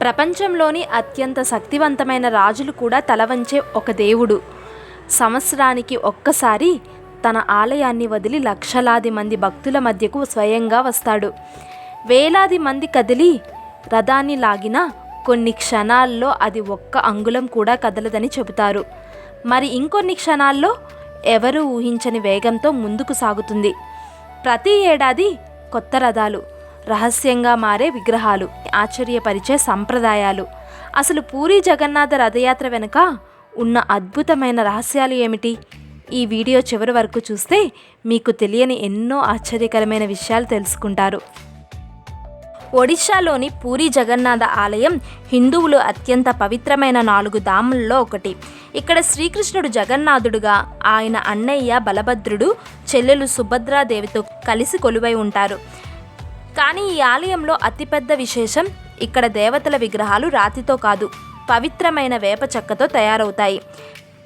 ప్రపంచంలోని అత్యంత శక్తివంతమైన రాజులు కూడా తలవంచే ఒక దేవుడు సంవత్సరానికి ఒక్కసారి తన ఆలయాన్ని వదిలి లక్షలాది మంది భక్తుల మధ్యకు స్వయంగా వస్తాడు. వేలాది మంది కదిలి రథాన్ని లాగినా కొన్ని క్షణాల్లో అది ఒక్క అంగుళం కూడా కదలదని చెబుతారు. మరి ఇంకొన్ని క్షణాల్లో ఎవరు ఊహించని వేగంతో ముందుకు సాగుతుంది. ప్రతి ఏడాది కొత్త రథాలు, రహస్యంగా మారే విగ్రహాలు, ఆశ్చర్యపరిచే సంప్రదాయాలు. అసలు పూరీ జగన్నాథ రథయాత్ర వెనుక ఉన్న అద్భుతమైన రహస్యాలు ఏమిటి? ఈ వీడియో చివరి వరకు చూస్తే మీకు తెలియని ఎన్నో ఆశ్చర్యకరమైన విషయాలు తెలుసుకుంటారు. ఒడిశాలోని పూరీ జగన్నాథ ఆలయం హిందువులు అత్యంత పవిత్రమైన 4 ధాముల్లో ఒకటి. ఇక్కడ శ్రీకృష్ణుడు జగన్నాథుడుగా, ఆయన అన్నయ్య బలభద్రుడు, చెల్లెలు సుభద్రాదేవితో కలిసి కొలువై ఉంటారు. కానీ ఈ ఆలయంలో అతిపెద్ద విశేషం, ఇక్కడ దేవతల విగ్రహాలు రాతితో కాదు, పవిత్రమైన వేప చెక్కతో తయారవుతాయి.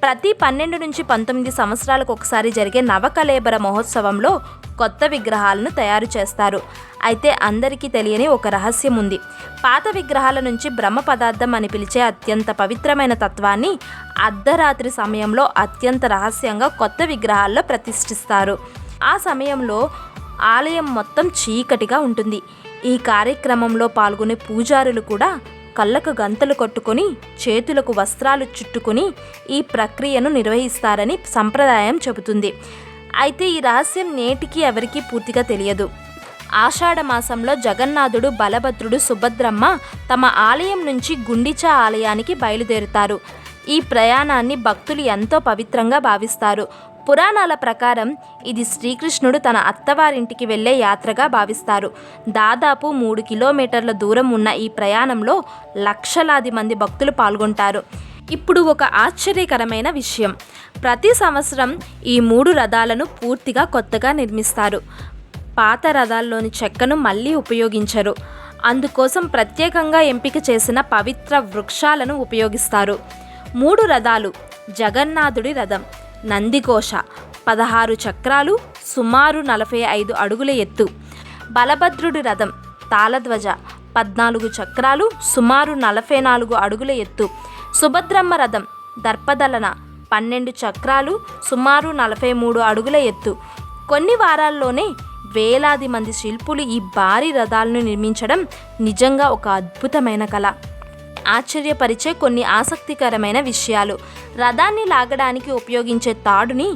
ప్రతి 12 నుంచి 19 సంవత్సరాలకు ఒకసారి జరిగే నవకళేబర మహోత్సవంలో కొత్త విగ్రహాలను తయారు చేస్తారు. అయితే అందరికీ తెలియని ఒక రహస్యం ఉంది. పాత విగ్రహాల నుంచి బ్రహ్మ పదార్థం అని పిలిచే అత్యంత పవిత్రమైన తత్వాన్ని అర్ధరాత్రి సమయంలో అత్యంత రహస్యంగా కొత్త విగ్రహాల్లో ప్రతిష్ఠిస్తారు. ఆ సమయంలో ఆలయం మొత్తం చీకటిగా ఉంటుంది. ఈ కార్యక్రమంలో పాల్గొనే పూజారులు కూడా కళ్ళకు గంతలు కొట్టుకొని చేతులకు వస్త్రాలు చుట్టుకొని ఈ ప్రక్రియను నిర్వహిస్తారని సంప్రదాయం చెబుతుంది. అయితే ఈ రహస్యం నేటికి ఎవరికీ పూర్తిగా తెలియదు. ఆషాఢ మాసంలో జగన్నాథుడు, బలభద్రుడు, సుభద్రమ్మ తమ ఆలయం నుంచి గుండిచా ఆలయానికి బయలుదేరుతారు. ఈ ప్రయాణాన్ని భక్తులు ఎంతో పవిత్రంగా భావిస్తారు. పురాణాల ప్రకారం ఇది శ్రీకృష్ణుడు తన అత్తవారింటికి వెళ్ళే యాత్రగా భావిస్తారు. దాదాపు 3 కిలోమీటర్ల దూరం ఉన్న ఈ ప్రయాణంలో లక్షలాది మంది భక్తులు పాల్గొంటారు. ఇప్పుడు ఒక ఆశ్చర్యకరమైన విషయం, ప్రతి సంవత్సరం ఈ 3 రథాలను పూర్తిగా కొత్తగా నిర్మిస్తారు. పాత రథాల్లోని చెక్కను మళ్ళీ ఉపయోగించరు. అందుకోసం ప్రత్యేకంగా ఎంపిక చేసిన పవిత్ర వృక్షాలను ఉపయోగిస్తారు. 3 రథాలు: జగన్నాథుడి రథం నందిఘోష, 16 చక్రాలు, సుమారు 45 అడుగుల ఎత్తు. బలభద్రుడి రథం తాళధ్వజ, 14 చక్రాలు, సుమారు 44 అడుగుల ఎత్తు. సుభద్రమ్మ రథం దర్పదలన, 12 చక్రాలు, సుమారు 43 అడుగుల ఎత్తు. కొన్ని వారాల్లోనే వేలాది మంది శిల్పులు ఈ భారీ రథాలను నిర్మించడం నిజంగా ఒక అద్భుతమైన కళ. ఆశ్చర్యపరిచే కొన్ని ఆసక్తికరమైన విషయాలు. రథాన్ని లాగడానికి ఉపయోగించే తాడుని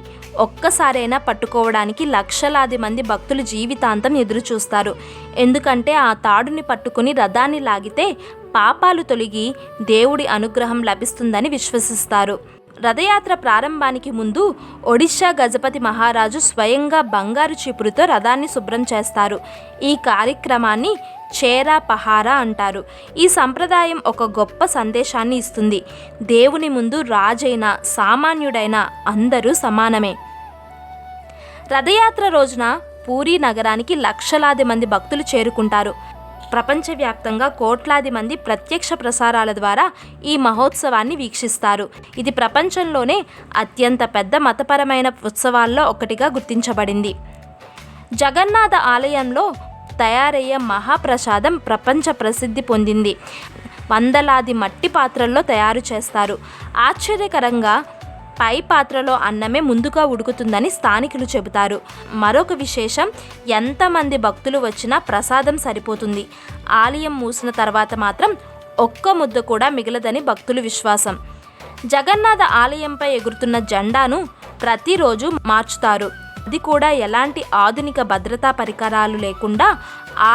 ఒక్కసారైనా పట్టుకోవడానికి లక్షలాది మంది భక్తులు జీవితాంతం ఎదురు చూస్తారు. ఎందుకంటే ఆ తాడుని పట్టుకుని రథాన్ని లాగితే పాపాలు తొలగి దేవుడి అనుగ్రహం లభిస్తుందని విశ్వసిస్తారు. రథయాత్ర ప్రారంభానికి ముందు ఒడిశా గజపతి మహారాజు స్వయంగా బంగారు చీపురుతో రథాన్ని శుభ్రం చేస్తారు. ఈ కార్యక్రమాన్ని చేరా పహారా అంటారు. ఈ సంప్రదాయం ఒక గొప్ప సందేశాన్ని ఇస్తుంది. దేవుని ముందు రాజైన సామాన్యుడైన అందరూ సమానమే. రథయాత్ర రోజున పూరీ నగరానికి లక్షలాది మంది భక్తులు చేరుకుంటారు. ప్రపంచవ్యాప్తంగా కోట్లాది మంది ప్రత్యక్ష ప్రసారాల ద్వారా ఈ మహోత్సవాన్ని వీక్షిస్తారు. ఇది ప్రపంచంలోనే అత్యంత పెద్ద మతపరమైన ఉత్సవాల్లో ఒకటిగా గుర్తించబడింది. జగన్నాథ ఆలయంలో తయారయ్యే మహాప్రసాదం ప్రపంచ ప్రసిద్ధి పొందింది. వందలాది మట్టి పాత్రల్లో తయారు చేస్తారు. ఆశ్చర్యకరంగా పై పాత్రలో అన్నమే ముందుగా ఉడుకుతుందని స్థానికులు చెబుతారు. మరొక విశేషం, ఎంతమంది భక్తులు వచ్చినా ప్రసాదం సరిపోతుంది. ఆలయం మూసిన తర్వాత మాత్రం ఒక్క ముద్ద కూడా మిగలదని భక్తుల విశ్వాసం. జగన్నాథ ఆలయంపై ఎగురుతున్న జెండాను ప్రతిరోజు మార్చుతారు. అది కూడా ఎలాంటి ఆధునిక భద్రతా పరికరాలు లేకుండా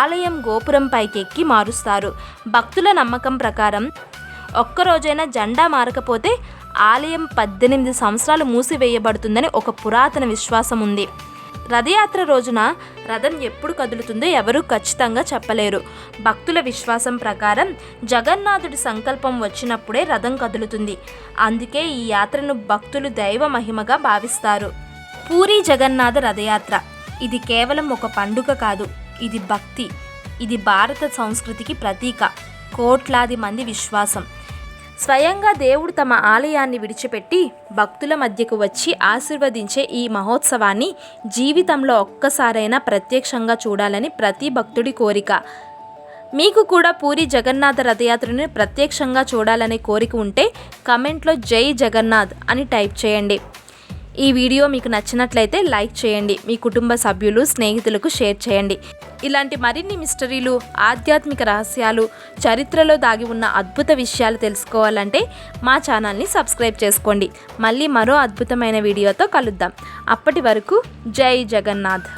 ఆలయం గోపురం పైకి ఎక్కి మారుస్తారు. భక్తుల నమ్మకం ప్రకారం ఒక్కరోజైనా జెండా మారకపోతే ఆలయం 18 సంవత్సరాలు మూసివేయబడుతుందని ఒక పురాతన విశ్వాసం ఉంది. రథయాత్ర రోజున రథం ఎప్పుడు కదులుతుందో ఎవరూ ఖచ్చితంగా చెప్పలేరు. భక్తుల విశ్వాసం ప్రకారం జగన్నాథుడి సంకల్పం వచ్చినప్పుడే రథం కదులుతుంది. అందుకే ఈ యాత్రను భక్తులు దైవ మహిమగా భావిస్తారు. పూరీ జగన్నాథ రథయాత్ర ఇది కేవలం ఒక పండుగ కాదు, ఇది భక్తి, ఇది భారత సంస్కృతికి ప్రతీక, కోట్లాది మంది విశ్వాసం. స్వయంగా దేవుడు తమ ఆలయాన్ని విడిచిపెట్టి భక్తుల మధ్యకు వచ్చి ఆశీర్వదించే ఈ మహోత్సవాన్ని జీవితంలో ఒక్కసారైనా ప్రత్యక్షంగా చూడాలని ప్రతి భక్తుడి కోరిక. మీకు కూడా పూరి జగన్నాథ రథయాత్రని ప్రత్యక్షంగా చూడాలనే కోరిక ఉంటే కమెంట్లో జై జగన్నాథ్ అని టైప్ చేయండి. ఈ వీడియో మీకు నచ్చినట్లయితే లైక్ చేయండి, మీ కుటుంబ సభ్యులు స్నేహితులకు షేర్ చేయండి. ఇలాంటి మరిన్ని మిస్టరీలు, ఆధ్యాత్మిక రహస్యాలు, చరిత్రలో దాగి ఉన్న అద్భుత విషయాలు తెలుసుకోవాలంటే మా ఛానల్ని సబ్స్క్రైబ్ చేసుకోండి. మళ్ళీ మరో అద్భుతమైన వీడియోతో కలుద్దాం. అప్పటి వరకు జై జగన్నాథ్.